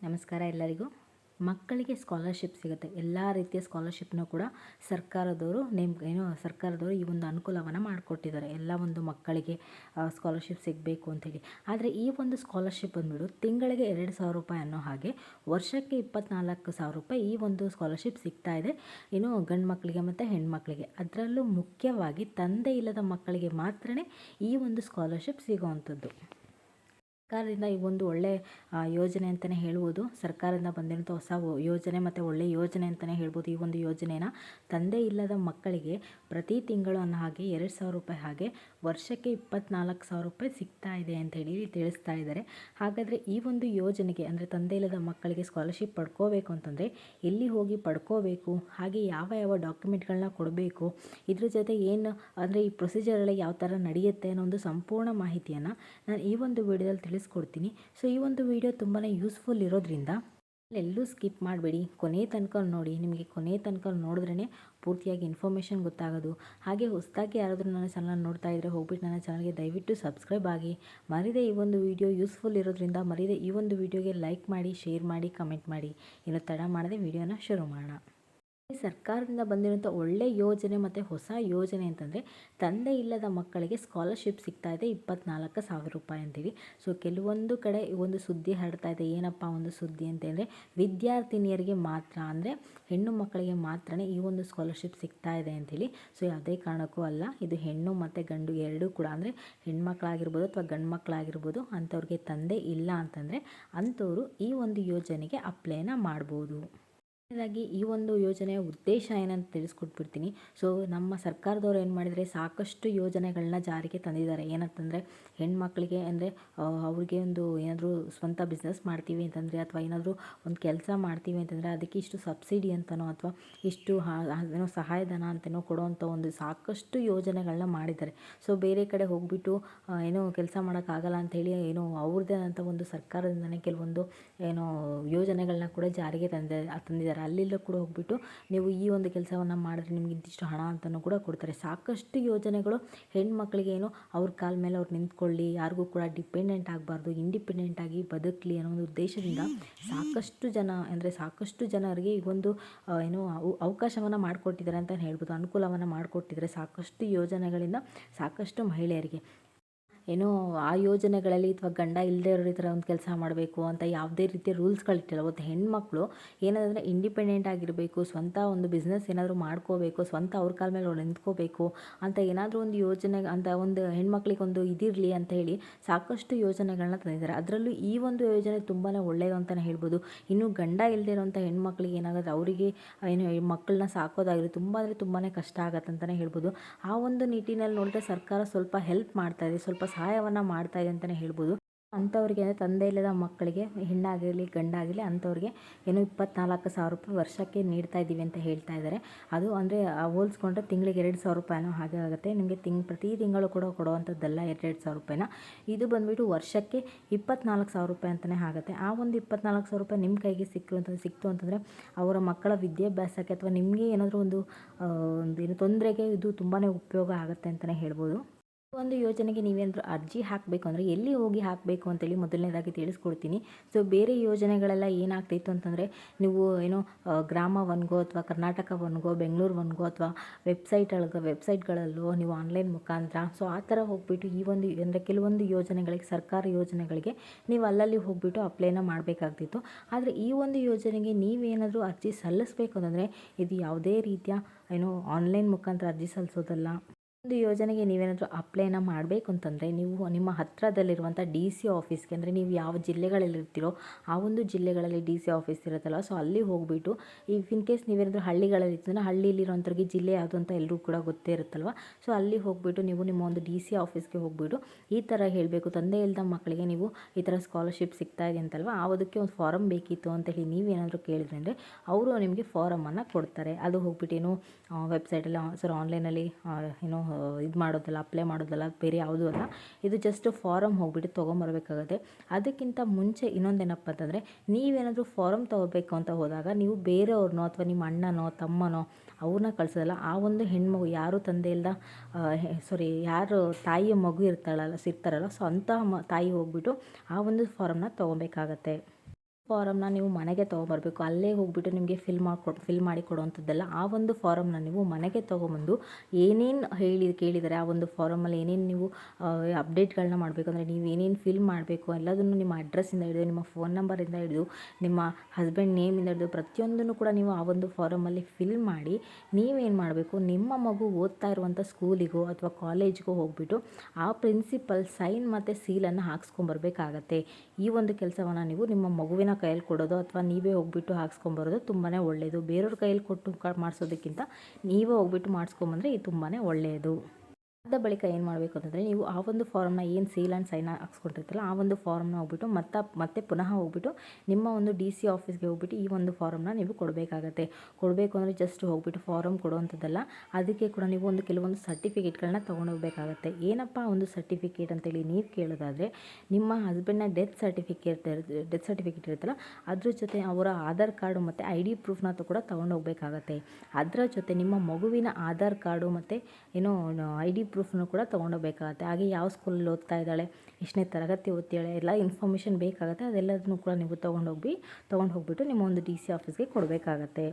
ನಮಸ್ಕಾರ ಎಲ್ಲರಿಗೂ. ಮಕ್ಕಳಿಗೆ ಸ್ಕಾಲರ್ಶಿಪ್ ಸಿಗುತ್ತೆ. ಎಲ್ಲ ರೀತಿಯ ಸ್ಕಾಲರ್ಶಿಪ್ನೂ ಕೂಡ ಸರ್ಕಾರದವರು ಈ ಒಂದು ಅನುಕೂಲವನ್ನು ಮಾಡಿಕೊಟ್ಟಿದ್ದಾರೆ. ಎಲ್ಲ ಒಂದು ಮಕ್ಕಳಿಗೆ ಸ್ಕಾಲರ್ಶಿಪ್ ಸಿಗಬೇಕು ಅಂಥೇಳಿ. ಆದರೆ ಈ ಒಂದು ಸ್ಕಾಲರ್ಶಿಪ್ ಬಂದ್ಬಿಟ್ಟು ತಿಂಗಳಿಗೆ 2,000 ರೂಪಾಯಿ ಅನ್ನೋ ಹಾಗೆ ವರ್ಷಕ್ಕೆ 24,000 ರೂಪಾಯಿ ಈ ಒಂದು ಸ್ಕಾಲರ್ಶಿಪ್ ಸಿಗ್ತಾ ಇದೆ. ಗಂಡು ಮಕ್ಕಳಿಗೆ ಮತ್ತು ಹೆಣ್ಮಕ್ಳಿಗೆ. ಅದರಲ್ಲೂ ಮುಖ್ಯವಾಗಿ ತಂದೆ ಇಲ್ಲದ ಮಕ್ಕಳಿಗೆ ಮಾತ್ರ ಈ ಒಂದು ಸ್ಕಾಲರ್ಶಿಪ್ ಸಿಗೋವಂಥದ್ದು. ಸರ್ಕಾರದಿಂದ ಈ ಒಂದು ಒಳ್ಳೆ ಯೋಜನೆ ಅಂತಲೇ ಹೇಳ್ಬೋದು. ಸರ್ಕಾರದಿಂದ ಬಂದಿರೋಂಥ ಹೊಸ ಯೋಜನೆ ಮತ್ತು ಒಳ್ಳೆಯ ಯೋಜನೆ ಅಂತಲೇ ಹೇಳ್ಬೋದು. ಈ ಒಂದು ಯೋಜನೆನ ತಂದೆ ಇಲ್ಲದ ಮಕ್ಕಳಿಗೆ ಪ್ರತಿ ತಿಂಗಳು ಅನ್ನೋ ಹಾಗೆ 2,000 ರೂಪಾಯಿ ಹಾಗೆ ವರ್ಷಕ್ಕೆ 24,000 ರೂಪಾಯಿ ಸಿಗ್ತಾ ಇದೆ ಅಂಥೇಳಿ ತಿಳಿಸ್ತಾ ಇದ್ದಾರೆ. ಹಾಗಾದರೆ ಈ ಒಂದು ಯೋಜನೆಗೆ ಅಂದರೆ ತಂದೆ ಇಲ್ಲದ ಮಕ್ಕಳಿಗೆ ಸ್ಕಾಲರ್ಶಿಪ್ ಪಡ್ಕೋಬೇಕು ಅಂತಂದರೆ ಎಲ್ಲಿ ಹೋಗಿ ಪಡ್ಕೋಬೇಕು, ಹಾಗೆ ಯಾವ ಡಾಕ್ಯುಮೆಂಟ್ಗಳನ್ನ ಕೊಡಬೇಕು, ಇದ್ರ ಜೊತೆ ಏನು ಅಂದರೆ ಈ ಪ್ರೊಸೀಜರ್ ಯಾವ ಥರ ನಡೆಯುತ್ತೆ ಅನ್ನೋ ಒಂದು ಸಂಪೂರ್ಣ ಮಾಹಿತಿಯನ್ನು ನಾನು ಈ ಒಂದು ವಿಡಿಯೋದಲ್ಲಿ ತಿಳಿಸ್ಕೊಡ್ತೀನಿ. ಸೊ ಈ ಒಂದು ವಿಡಿಯೋ ತುಂಬಾ ಯೂಸ್ಫುಲ್ ಇರೋದ್ರಿಂದ ಎಲ್ಲೂ ಸ್ಕಿಪ್ ಮಾಡಬೇಡಿ, ಕೊನೆ ತನಕ ನೋಡಿ. ನಿಮಗೆ ಕೊನೆ ತನಕ ನೋಡಿದ್ರೇ ಪೂರ್ತಿಯಾಗಿ ಇನ್ಫಾರ್ಮೇಷನ್ ಗೊತ್ತಾಗೋದು. ಹಾಗೆ ಹೊಸದಾಗಿ ಯಾರಾದರೂ ನನ್ನ ಚಾನಲ್ ನೋಡ್ತಾ ಇದ್ದರೆ ಹೋಗ್ಬಿಟ್ಟು ನನ್ನ ಚಾನಲ್ಗೆ ದಯವಿಟ್ಟು ಸಬ್ಸ್ಕ್ರೈಬ್ ಆಗಿ. ಮರಿದೇ ಈ ಒಂದು ವಿಡಿಯೋ ಯೂಸ್ಫುಲ್ ಇರೋದ್ರಿಂದ ಮರಿದೇ ಈ ಒಂದು ವಿಡಿಯೋಗೆ ಲೈಕ್ ಮಾಡಿ, ಶೇರ್ ಮಾಡಿ, ಕಮೆಂಟ್ ಮಾಡಿ. ಇನ್ನು ತಡ ಮಾಡದೆ ವಿಡಿಯೋನ ಶುರು ಮಾಡೋಣ. ಸರ್ಕಾರದಿಂದ ಬಂದಿರುವಂಥ ಒಳ್ಳೆ ಯೋಜನೆ ಮತ್ತು ಹೊಸ ಯೋಜನೆ ಅಂತಂದರೆ ತಂದೆ ಇಲ್ಲದ ಮಕ್ಕಳಿಗೆ ಸ್ಕಾಲರ್ಶಿಪ್ ಸಿಗ್ತಾ ಇದೆ 24,000 ರೂಪಾಯಿ ಅಂತೇಳಿ. ಸೊ ಕೆಲವೊಂದು ಕಡೆ ಈ ಒಂದು ಸುದ್ದಿ ಹರಡ್ತಾ ಇದೆ. ಏನಪ್ಪ ಒಂದು ಸುದ್ದಿ ಅಂತಂದರೆ ವಿದ್ಯಾರ್ಥಿನಿಯರಿಗೆ ಮಾತ್ರ, ಅಂದರೆ ಹೆಣ್ಣು ಮಕ್ಕಳಿಗೆ ಮಾತ್ರನೇ ಈ ಒಂದು ಸ್ಕಾಲರ್ಶಿಪ್ ಸಿಗ್ತಾ ಇದೆ ಅಂಥೇಳಿ. ಸೊ ಯಾವುದೇ ಕಾರಣಕ್ಕೂ ಅಲ್ಲ, ಇದು ಹೆಣ್ಣು ಮತ್ತು ಗಂಡು ಎರಡೂ ಕೂಡ, ಅಂದರೆ ಹೆಣ್ಮಕ್ಳಾಗಿರ್ಬೋದು ಅಥವಾ ಗಂಡು ಮಕ್ಕಳಾಗಿರ್ಬೋದು, ಅಂಥವ್ರಿಗೆ ತಂದೆ ಇಲ್ಲ ಅಂತಂದರೆ ಅಂಥವರು ಈ ಒಂದು ಯೋಜನೆಗೆ ಅಪ್ಲೈನ ಮಾಡ್ಬೋದು. ಹಾಗಾಗಿ ಈ ಒಂದು ಯೋಜನೆಯ ಉದ್ದೇಶ ಏನಂತ ತಿಳಿಸ್ಕೊಟ್ಬಿಡ್ತೀನಿ. ಸೊ ನಮ್ಮ ಸರ್ಕಾರದವ್ರು ಏನು ಮಾಡಿದರೆ ಸಾಕಷ್ಟು ಯೋಜನೆಗಳನ್ನ ಜಾರಿಗೆ ತಂದಿದ್ದಾರೆ. ಏನಂತಂದರೆ ಹೆಣ್ಮಕ್ಳಿಗೆ ಅಂದರೆ ಅವ್ರಿಗೆ ಒಂದು ಏನಾದರೂ ಸ್ವಂತ ಬಿಸ್ನೆಸ್ ಮಾಡ್ತೀವಿ ಅಂತಂದರೆ ಅಥವಾ ಏನಾದರೂ ಒಂದು ಕೆಲಸ ಮಾಡ್ತೀವಿ ಅಂತಂದರೆ ಅದಕ್ಕೆ ಇಷ್ಟು ಸಬ್ಸಿಡಿ ಅಂತನೋ ಅಥವಾ ಇಷ್ಟು ಏನೋ ಸಹಾಯಧನ ಅಂತನೋ ಕೊಡುವಂಥ ಒಂದು ಸಾಕಷ್ಟು ಯೋಜನೆಗಳನ್ನ ಮಾಡಿದ್ದಾರೆ. ಸೊ ಬೇರೆ ಕಡೆ ಹೋಗ್ಬಿಟ್ಟು ಏನೋ ಕೆಲಸ ಮಾಡೋಕ್ಕಾಗಲ್ಲ ಅಂಥೇಳಿ ಏನೋ ಅವ್ರದ್ದೇ ಆದಂಥ ಒಂದು ಸರ್ಕಾರದಿಂದನೇ ಕೆಲವೊಂದು ಏನೋ ಯೋಜನೆಗಳನ್ನ ಕೂಡ ಜಾರಿಗೆ ತಂದಿದ್ದಾರೆ. ಅಲ್ಲೆಲ್ಲ ಕೂಡ ಹೋಗ್ಬಿಟ್ಟು ನೀವು ಈ ಒಂದು ಕೆಲಸವನ್ನು ಮಾಡಿದ್ರೆ ನಿಮ್ಗೆ ಇಂತಿಷ್ಟು ಹಣ ಅಂತಲೂ ಕೂಡ ಕೊಡ್ತಾರೆ. ಸಾಕಷ್ಟು ಯೋಜನೆಗಳು ಹೆಣ್ಮಕ್ಳಿಗೆ ಏನು ಅವ್ರ ಕಾಲ ಮೇಲೆ ಅವ್ರು ನಿಂತ್ಕೊಳ್ಳಿ, ಯಾರಿಗೂ ಕೂಡ ಡಿಪೆಂಡೆಂಟ್ ಆಗಬಾರ್ದು, ಇಂಡಿಪೆಂಡೆಂಟಾಗಿ ಬದುಕಲಿ ಅನ್ನೋ ಒಂದು ಉದ್ದೇಶದಿಂದ ಸಾಕಷ್ಟು ಜನರಿಗೆ ಈ ಒಂದು ಏನೋ ಅವಕಾಶವನ್ನು ಮಾಡಿಕೊಟ್ಟಿದ್ದಾರೆ ಅಂತ ಹೇಳ್ಬೋದು. ಅನುಕೂಲವನ್ನು ಮಾಡಿಕೊಟ್ಟಿದ್ದಾರೆ ಸಾಕಷ್ಟು ಯೋಜನೆಗಳಿಂದ ಸಾಕಷ್ಟು ಮಹಿಳೆಯರಿಗೆ. ಏನೋ ಆ ಯೋಜನೆಗಳಲ್ಲಿ ಅಥವಾ ಗಂಡ ಇಲ್ಲದೆ ಇರೋ ಈ ಥರ ಒಂದು ಕೆಲಸ ಮಾಡಬೇಕು ಅಂತ ಯಾವುದೇ ರೀತಿಯ ರೂಲ್ಸ್ಗಳಿಟ್ಟಿಲ್ಲ. ಮತ್ತು ಹೆಣ್ಮಕ್ಳು ಏನಾದರೆ ಇಂಡಿಪೆಂಡೆಂಟ್ ಆಗಿರಬೇಕು, ಸ್ವಂತ ಒಂದು ಬಿಸ್ನೆಸ್ ಏನಾದರೂ ಮಾಡ್ಕೋಬೇಕು, ಸ್ವಂತ ಅವ್ರ ಕಾಲ ಮೇಲೆ ಅವ್ರು ನಿಂತ್ಕೋಬೇಕು ಅಂತ ಏನಾದರೂ ಒಂದು ಯೋಜನೆ ಅಂತ ಒಂದು ಹೆಣ್ಮಕ್ಳಿಗೆ ಒಂದು ಇದಿರಲಿ ಅಂತ ಹೇಳಿ ಸಾಕಷ್ಟು ಯೋಜನೆಗಳನ್ನ ತಂದಿದ್ದಾರೆ. ಅದರಲ್ಲೂ ಈ ಒಂದು ಯೋಜನೆ ತುಂಬಾ ಒಳ್ಳೆಯದು ಅಂತಲೇ ಹೇಳ್ಬೋದು. ಇನ್ನು ಗಂಡ ಇಲ್ಲದೆ ಇರೋಂಥ ಹೆಣ್ಮಕ್ಳಿಗೆ ಏನಾಗುತ್ತೆ, ಅವರಿಗೆ ಏನು ಮಕ್ಕಳನ್ನ ಸಾಕೋದಾಗಿರೋ ತುಂಬ ತುಂಬಾ ಕಷ್ಟ ಆಗತ್ತೆ ಅಂತಲೇ ಹೇಳ್ಬೋದು. ಆ ಒಂದು ನಿಟ್ಟಿನಲ್ಲಿ ನೋಡಿದ್ರೆ ಸರ್ಕಾರ ಸ್ವಲ್ಪ ಹೆಲ್ಪ್ ಮಾಡ್ತಾ ಇದೆ, ಸ್ವಲ್ಪ ಸಹಾಯವನ್ನು ಮಾಡ್ತಾ ಇದೆ ಅಂತಲೇ ಹೇಳ್ಬೋದು. ಅಂಥವ್ರಿಗೆ ತಂದೆ ಇಲ್ಲದ ಮಕ್ಕಳಿಗೆ ಹೆಣ್ಣಾಗಿರಲಿ ಗಂಡಾಗಿರಲಿ ಅಂಥವ್ರಿಗೆ ಏನೋ 24,000 ರೂಪಾಯಿ ವರ್ಷಕ್ಕೆ ನೀಡ್ತಾ ಇದ್ದೀವಿ ಅಂತ ಹೇಳ್ತಾ ಇದ್ದಾರೆ. ಅದು ಅಂದರೆ ಹೋಲಿಸ್ಕೊಂಡ್ರೆ ತಿಂಗಳಿಗೆ 2,000 ರೂಪಾಯಿನೋ ಹಾಗೆ ಆಗುತ್ತೆ. ನಿಮಗೆ ಪ್ರತಿ ತಿಂಗಳು ಕೂಡ ಕೊಡುವಂಥದ್ದಲ್ಲ 2,000 ರೂಪಾಯಿನ. ಇದು ಬಂದುಬಿಟ್ಟು ವರ್ಷಕ್ಕೆ 24,000 ರೂಪಾಯಿ ಅಂತಲೇ ಆಗುತ್ತೆ. ಆ ಒಂದು 24,000 ರೂಪಾಯಿ ನಿಮ್ಮ ಕೈಗೆ ಸಿಕ್ತು ಅಂತಂದರೆ ಅವರ ಮಕ್ಕಳ ವಿದ್ಯಾಭ್ಯಾಸಕ್ಕೆ ಅಥವಾ ನಿಮಗೆ ಏನಾದರೂ ಒಂದು ಏನು ತೊಂದರೆಗೆ ಇದು ತುಂಬಾ ಉಪಯೋಗ ಆಗುತ್ತೆ ಅಂತಲೇ ಹೇಳ್ಬೋದು. ಒಂದು ಯೋಜನೆಗೆ ನೀವೇನಾದರೂ ಅರ್ಜಿ ಹಾಕಬೇಕು ಅಂದರೆ ಎಲ್ಲಿ ಹೋಗಿ ಹಾಕಬೇಕು ಅಂತೇಳಿ ಮೊದಲನೇದಾಗಿ ತಿಳಿಸ್ಕೊಡ್ತೀನಿ. ಸೊ ಬೇರೆ ಯೋಜನೆಗಳೆಲ್ಲ ಏನಾಗ್ತಿತ್ತು ಅಂತಂದರೆ ನೀವು ಏನೋ ಗ್ರಾಮ ಒನ್ಗೋ ಅಥವಾ ಕರ್ನಾಟಕ ಒನ್ಗೋ ಬೆಂಗಳೂರು ಒನ್ಗೋ ಅಥವಾ ವೆಬ್ಸೈಟ್ಗಳಲ್ಲೋ ನೀವು ಆನ್ಲೈನ್ ಮುಖಾಂತರ ಸೊ ಆ ಥರ ಹೋಗ್ಬಿಟ್ಟು ಈ ಒಂದು ಅಂದರೆ ಕೆಲವೊಂದು ಯೋಜನೆಗಳಿಗೆ ಸರ್ಕಾರಿ ಯೋಜನೆಗಳಿಗೆ ನೀವು ಅಲ್ಲಲ್ಲಿ ಹೋಗ್ಬಿಟ್ಟು ಅಪ್ಲೈನ ಮಾಡಬೇಕಾಗ್ತಿತ್ತು. ಆದರೆ ಈ ಒಂದು ಯೋಜನೆಗೆ ನೀವೇನಾದರೂ ಅರ್ಜಿ ಸಲ್ಲಿಸಬೇಕು ಅಂತಂದರೆ ಇದು ಯಾವುದೇ ರೀತಿಯ ಏನೋ ಆನ್ಲೈನ್ ಮುಖಾಂತರ ಅರ್ಜಿ ಸಲ್ಲಿಸೋದಲ್ಲ. ಒಂದು ಯೋಜನೆಗೆ ನೀವೇನಾದರೂ ಅಪ್ಲೈನ ಮಾಡಬೇಕು ಅಂತಂದರೆ ನೀವು ನಿಮ್ಮ ಹತ್ತಿರದಲ್ಲಿರುವಂಥ DC ಆಫೀಸ್ಗೆ, ಅಂದರೆ ನೀವು ಯಾವ ಜಿಲ್ಲೆಗಳಲ್ಲಿರ್ತೀರೋ ಆ ಒಂದು ಜಿಲ್ಲೆಗಳಲ್ಲಿ DC ಆಫೀಸ್ ಇರುತ್ತಲ್ಲ, ಸೊ ಅಲ್ಲಿ ಹೋಗಿಬಿಟ್ಟು ಇನ್ ಕೇಸ್ ನೀವೇನಾದರೂ ಹಳ್ಳಿಗಳಲ್ಲಿ ಇರ್ತಂದರೆ ಹಳ್ಳಿಲಿರೋಂಥವ್ರಿಗೆ ಜಿಲ್ಲೆ ಯಾವುದು ಅಂತ ಎಲ್ಲರೂ ಕೂಡ ಗೊತ್ತೇ ಇರುತ್ತಲ್ವ. ಸೊ ಅಲ್ಲಿ ಹೋಗಿಬಿಟ್ಟು ನೀವು ನಿಮ್ಮ ಒಂದು DC ಆಫೀಸ್ಗೆ ಹೋಗಿಬಿಟ್ಟು ಈ ಥರ ಹೇಳಬೇಕು, ತಂದೆ ಇಲ್ಲದ ಮಕ್ಕಳಿಗೆ ನೀವು ಈ ಥರ ಸ್ಕಾಲರ್ಶಿಪ್ ಸಿಗ್ತಾ ಇದೆ ಅಂತಲ್ವ, ಅದಕ್ಕೆ ಒಂದು ಫಾರಮ್ ಬೇಕಿತ್ತು ಅಂತೇಳಿ ನೀವೇನಾದರೂ ಕೇಳಿದ್ರೆ ಅಂದರೆ ಅವರು ನಿಮಗೆ ಫಾರಮನ್ನು ಕೊಡ್ತಾರೆ. ಅದು ಹೋಗ್ಬಿಟ್ಟು ಏನು ವೆಬ್ಸೈಟಲ್ಲಿ ಆನ್ಲೈನಲ್ಲಿ ಏನೋ ಇದು ಮಾಡೋದಲ್ಲ, ಅಪ್ಲೈ ಮಾಡೋದಲ್ಲ, ಬೇರೆ ಯಾವುದೂ ಅಲ್ಲ. ಇದು ಜಸ್ಟ್ ಫಾರಮ್ ಹೋಗ್ಬಿಟ್ಟು ತೊಗೊಂಬರ್ಬೇಕಾಗುತ್ತೆ. ಅದಕ್ಕಿಂತ ಮುಂಚೆ ಇನ್ನೊಂದೇನಪ್ಪ ಅಂತಂದರೆ ನೀವೇನಾದರೂ ಫಾರಮ್ ತೊಗೋಬೇಕು ಅಂತ ಹೋದಾಗ ನೀವು ಬೇರೆಯವ್ರನ್ನೋ ಅಥವಾ ನಿಮ್ಮ ಅಣ್ಣನೋ ತಮ್ಮನೋ ಅವ್ರನ್ನ ಕಳಿಸೋದಲ್ಲ. ಆ ಒಂದು ಹೆಣ್ಮಗು ಯಾರು ತಂದೆ ಇಲ್ಲದ ಯಾರು ತಾಯಿಯ ಮಗು ಇರ್ತಾರಲ್ಲ ಸೊ ಅಂತಹ ತಾಯಿ ಹೋಗ್ಬಿಟ್ಟು ಆ ಒಂದು ಫಾರಮ್ನ ತೊಗೊಬೇಕಾಗತ್ತೆ. ಫಾರಮ್ನ ನೀವು ಮನೆಗೆ ತೊಗೊಂಬರ್ಬೇಕು. ಅಲ್ಲೇ ಹೋಗ್ಬಿಟ್ಟು ನಿಮಗೆ ಫಿಲ್ ಮಾಡಿ ಕೊಡುವಂಥದ್ದಲ್ಲ. ಆ ಒಂದು ಫಾರಮ್ನ ನೀವು ಮನೆಗೆ ತೊಗೊಂಬಂದು ಏನೇನು ಕೇಳಿದ್ದಾರೆ ಆ ಒಂದು ಫಾರಮಲ್ಲಿ ಏನೇನು ನೀವು ಅಪ್ಡೇಟ್ಗಳನ್ನ ಮಾಡಬೇಕಂದ್ರೆ ನೀವು ಏನೇನು ಫಿಲ್ ಮಾಡಬೇಕು ಎಲ್ಲದನ್ನು ನಿಮ್ಮ ಅಡ್ರೆಸ್ಸಿಂದ ಹಿಡಿದು ನಿಮ್ಮ ಫೋನ್ ನಂಬರಿಂದ ಹಿಡಿದು ನಿಮ್ಮ ಹಸ್ಬೆಂಡ್ ನೇಮಿಂದ ಹಿಡಿದು ಪ್ರತಿಯೊಂದನ್ನು ಕೂಡ ನೀವು ಆ ಒಂದು ಫಾರಮಲ್ಲಿ ಫಿಲ್ ಮಾಡಿ ನೀವೇನು ಮಾಡಬೇಕು, ನಿಮ್ಮ ಮಗು ಓದ್ತಾ ಇರುವಂಥ ಸ್ಕೂಲಿಗೋ ಅಥವಾ ಕಾಲೇಜ್ಗೋ ಹೋಗ್ಬಿಟ್ಟು ಆ ಪ್ರಿನ್ಸಿಪಲ್ ಸೈನ್ ಮತ್ತು ಸೀಲನ್ನು ಹಾಕ್ಸ್ಕೊಂಬರ್ಬೇಕಾಗತ್ತೆ. ಈ ಒಂದು ಕೆಲಸವನ್ನು ನೀವು ನಿಮ್ಮ ಮಗುವಿನ ಕೈಯಲ್ಲಿ ಕೊಡೋದು ಅಥವಾ ನೀವೇ ಹೋಗ್ಬಿಟ್ಟು ಹಾಕ್ಸ್ಕೊಂಬರೋದು ತುಂಬಾ ಒಳ್ಳೆಯದು. ಬೇರೆಯವ್ರ ಕೈಯಲ್ಲಿ ಕೊಟ್ಟು ಮಾಡಿಸೋದಕ್ಕಿಂತ ನೀವೇ ಹೋಗ್ಬಿಟ್ಟು ಮಾಡಿಸ್ಕೊಂಬಂದರೆ ಇದು ತುಂಬಾ ಒಳ್ಳೆಯದು. ಅದಾದ ಬಳಿಕ ಏನು ಮಾಡಬೇಕು ಅಂತಂದರೆ ನೀವು ಆ ಒಂದು ಫಾರಮ್ನ ಏನು ಸೀಲ್ ಆ್ಯಂಡ್ ಸೈನ್ ಹಾಕ್ಸ್ಕೊಂಡಿರ್ತೀರಲ್ಲ ಆ ಒಂದು ಫಾರಮ್ನ ಹೋಗ್ಬಿಟ್ಟು ಮತ್ತೆ ಪುನಃ ಹೋಗ್ಬಿಟ್ಟು ನಿಮ್ಮ ಒಂದು DC ಆಫೀಸ್ಗೆ ಹೋಗ್ಬಿಟ್ಟು ಈ ಒಂದು ಫಾರಮ್ನ ನೀವು ಕೊಡಬೇಕಾಗತ್ತೆ. ಕೊಡಬೇಕು ಅಂದರೆ ಜಸ್ಟ್ ಹೋಗ್ಬಿಟ್ಟು ಫಾರಮ್ ಕೊಡುವಂಥದ್ದಲ್ಲ, ಅದಕ್ಕೆ ಕೂಡ ನೀವು ಕೆಲವೊಂದು ಸರ್ಟಿಫಿಕೇಟ್ಗಳನ್ನ ತೊಗೊಂಡೋಗ್ಬೇಕಾಗತ್ತೆ. ಏನಪ್ಪ ಒಂದು ಸರ್ಟಿಫಿಕೇಟ್ ಅಂತೇಳಿ ನೀವು ಕೇಳೋದಾದರೆ ನಿಮ್ಮ ಹಸ್ಬೆಂಡ್ನ ಡೆತ್ ಸರ್ಟಿಫಿಕೇಟ್ ಇರುತ್ತಲ್ಲ ಅದ್ರ ಜೊತೆ ಅವರ ಆಧಾರ್ ಕಾರ್ಡು ಮತ್ತು ID ಪ್ರೂಫ್ನ ಕೂಡ ತೊಗೊಂಡೋಗ್ಬೇಕಾಗತ್ತೆ. ಅದರ ಜೊತೆ ನಿಮ್ಮ ಮಗುವಿನ ಆಧಾರ್ ಕಾರ್ಡು ಮತ್ತು ID ಪ್ರೂಫ್ನು ಕೂಡ ತೊಗೊಂಡೋಗ್ಬೇಕಾಗತ್ತೆ. ಹಾಗೆ ಯಾವ ಸ್ಕೂಲಲ್ಲಿ ಓದ್ತಾ ಇದ್ದಾಳೆ, ಎಷ್ಟನೇ ತರಗತಿ ಓದ್ತಾಳೆ ಎಲ್ಲ ಇನ್ಫಾರ್ಮೇಷನ್ ಬೇಕಾಗುತ್ತೆ. ಅದೆಲ್ಲದನ್ನು ಕೂಡ ನೀವು ತೊಗೊಂಡು ಹೋಗ್ಬಿಟ್ಟು ನಿಮ್ಮ ಒಂದು DC ಆಫೀಸ್ಗೆ ಕೊಡಬೇಕಾಗತ್ತೆ.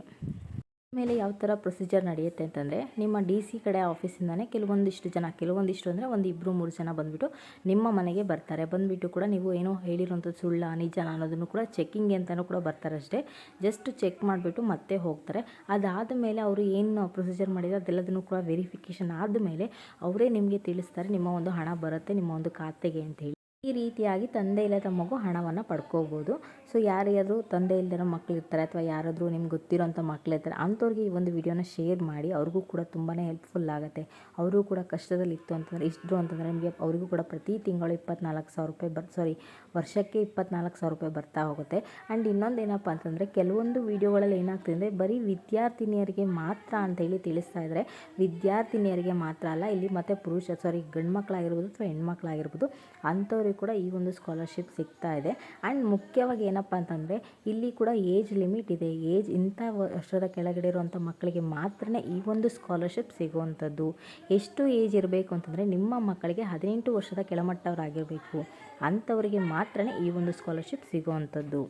ಆಮೇಲೆ ಯಾವ ಥರ ಪ್ರೊಸೀಜರ್ ನಡೆಯುತ್ತೆ ಅಂತಂದರೆ ನಿಮ್ಮ DC ಕಡೆ ಆಫೀಸಿಂದನೇ ಕೆಲವೊಂದಿಷ್ಟು ಅಂದರೆ ಒಂದು 2-3 ಜನ ಬಂದುಬಿಟ್ಟು ನಿಮ್ಮ ಮನೆಗೆ ಬರ್ತಾರೆ. ಬಂದುಬಿಟ್ಟು ಕೂಡ ನೀವು ಏನೋ ಹೇಳಿರೋಂಥದ್ದು ಸುಳ್ಳ ನಿಜನ ಅನ್ನೋದನ್ನು ಕೂಡ ಚೆಕ್ಕಿಂಗ್ ಅಂತಲೂ ಕೂಡ ಬರ್ತಾರೆ ಅಷ್ಟೇ. ಜಸ್ಟ್ ಚೆಕ್ ಮಾಡಿಬಿಟ್ಟು ಮತ್ತೆ ಹೋಗ್ತಾರೆ. ಅದಾದ ಮೇಲೆ ಅವರು ಏನು ಪ್ರೊಸೀಜರ್ ಮಾಡಿದರೆ ಅದೆಲ್ಲದನ್ನು ಕೂಡ ವೆರಿಫಿಕೇಷನ್ ಆದಮೇಲೆ ಅವರೇ ನಿಮಗೆ ತಿಳಿಸ್ತಾರೆ ನಿಮ್ಮ ಒಂದು ಹಣ ಬರುತ್ತೆ ನಿಮ್ಮ ಒಂದು ಖಾತೆಗೆ ಅಂತೇಳಿ. ಈ ರೀತಿಯಾಗಿ ತಂದೆ ಇಲ್ಲದ ಮಗು ಹಣವನ್ನು ಪಡ್ಕೋಬೋದು. ಸೊ ಯಾರ್ಯಾರು ತಂದೆ ಇಲ್ಲದಿರೋ ಮಕ್ಕಳಿರ್ತಾರೆ ಅಥವಾ ಯಾರಾದರೂ ನಿಮ್ಗೆ ಗೊತ್ತಿರೋಂಥ ಮಕ್ಕಳಿರ್ತಾರೆ ಅಂಥವ್ರಿಗೆ ಈ ಒಂದು ವಿಡಿಯೋನ ಶೇರ್ ಮಾಡಿ. ಅವ್ರಿಗೂ ಕೂಡ ತುಂಬಾ ಹೆಲ್ಪ್ಫುಲ್ ಆಗುತ್ತೆ. ಅವರು ಕೂಡ ಕಷ್ಟದಲ್ಲಿತ್ತು ಅಂತಂದರೆ ನಿಮಗೆ ಅವರಿಗೂ ಕೂಡ ಪ್ರತಿ ತಿಂಗಳು 24,000 ರೂಪಾಯಿ ವರ್ಷಕ್ಕೆ 24,000 ರೂಪಾಯಿ ಬರ್ತಾ ಹೋಗುತ್ತೆ. ಆ್ಯಂಡ್ ಇನ್ನೊಂದು ಏನಪ್ಪ ಅಂತಂದರೆ ಕೆಲವೊಂದು ವಿಡಿಯೋಗಳಲ್ಲಿ ಏನಾಗ್ತದೆ ಅಂದರೆ ಬರೀ ವಿದ್ಯಾರ್ಥಿನಿಯರಿಗೆ ಮಾತ್ರ ಅಂತೇಳಿ ತಿಳಿಸ್ತಾ ಇದ್ದಾರೆ. ವಿದ್ಯಾರ್ಥಿನಿಯರಿಗೆ ಮಾತ್ರ ಅಲ್ಲ, ಇಲ್ಲಿ ಮತ್ತು ಗಂಡು ಮಕ್ಕಳಾಗಿರ್ಬೋದು ಅಥವಾ ಹೆಣ್ಮಕ್ಳಾಗಿರ್ಬೋದು ಅಂಥವ್ರಿಗೆ ಕೂಡ ಈ ಒಂದು ಸ್ಕಾಲರ್ಶಿಪ್ ಸಿಗ್ತಾ ಇದೆ. ಆ್ಯಂಡ್ ಮುಖ್ಯವಾಗಿ ಏನಪ್ಪ ಅಂತಂದರೆ ಇಲ್ಲಿ ಕೂಡ ಏಜ್ ಲಿಮಿಟ್ ಇದೆ. ಇಂಥ ವರ್ಷದ ಕೆಳಗಡೆ ಇರುವಂಥ ಮಕ್ಕಳಿಗೆ ಮಾತ್ರ ಈ ಒಂದು ಸ್ಕಾಲರ್ಶಿಪ್ ಸಿಗುವಂಥದ್ದು. ಎಷ್ಟು ಏಜ್ ಇರಬೇಕು ಅಂತಂದರೆ ನಿಮ್ಮ ಮಕ್ಕಳಿಗೆ 18 ವರ್ಷದ ಕೆಳಮಟ್ಟವರಾಗಿರಬೇಕು. ಅಂಥವರಿಗೆ ಮಾತ್ರ ಈ ಒಂದು ಸ್ಕಾಲರ್ಶಿಪ್ ಸಿಗುವಂಥದ್ದು.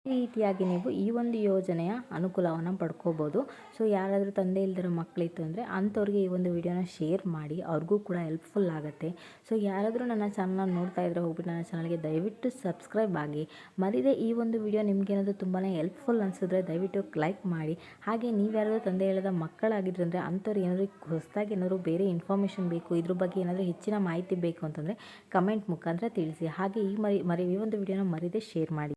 ಈ ರೀತಿಯಾಗಿ ನೀವು ಈ ಒಂದು ಯೋಜನೆಯ ಅನುಕೂಲವನ್ನು ಪಡ್ಕೋಬೋದು. ಸೊ ಯಾರಾದರೂ ತಂದೆ ಇಲ್ಲದಿರೋ ಮಕ್ಕಳಿತ್ತು ಅಂದರೆ ಅಂಥವ್ರಿಗೆ ಈ ಒಂದು ವಿಡಿಯೋನ ಶೇರ್ ಮಾಡಿ, ಅವ್ರಿಗೂ ಕೂಡ ಹೆಲ್ಪ್ಫುಲ್ ಆಗುತ್ತೆ. ಸೊ ಯಾರಾದರೂ ನನ್ನ ಚಾನಲ್ನ ನೋಡ್ತಾ ಇದ್ದರೆ ಹೋಗ್ಬಿಟ್ಟು ನನ್ನ ಚಾನಲ್ಗೆ ದಯವಿಟ್ಟು ಸಬ್ಸ್ಕ್ರೈಬ್ ಆಗಿ. ಮರಿದೇ ಈ ಒಂದು ವಿಡಿಯೋ ನಿಮಗೇನಾದರೂ ತುಂಬಾ ಹೆಲ್ಪ್ಫುಲ್ ಅನಿಸಿದ್ರೆ ದಯವಿಟ್ಟು ಲೈಕ್ ಮಾಡಿ. ಹಾಗೆ ನೀವ್ಯಾರಾದರೂ ತಂದೆ ಇಲ್ಲದ ಮಕ್ಕಳಾಗಿದ್ರೆ ಅಂದರೆ ಅಂಥವ್ರು ಹೊಸದಾಗಿ ಏನಾದರೂ ಬೇರೆ ಇನ್ಫಾರ್ಮೇಷನ್ ಬೇಕು, ಇದ್ರ ಬಗ್ಗೆ ಏನಾದರೂ ಹೆಚ್ಚಿನ ಮಾಹಿತಿ ಬೇಕು ಅಂತಂದರೆ ಕಮೆಂಟ್ ಮುಖಾಂತರ ತಿಳಿಸಿ. ಹಾಗೆ ಈ ಒಂದು ವಿಡಿಯೋನ ಮರಿದೇ ಶೇರ್ ಮಾಡಿ.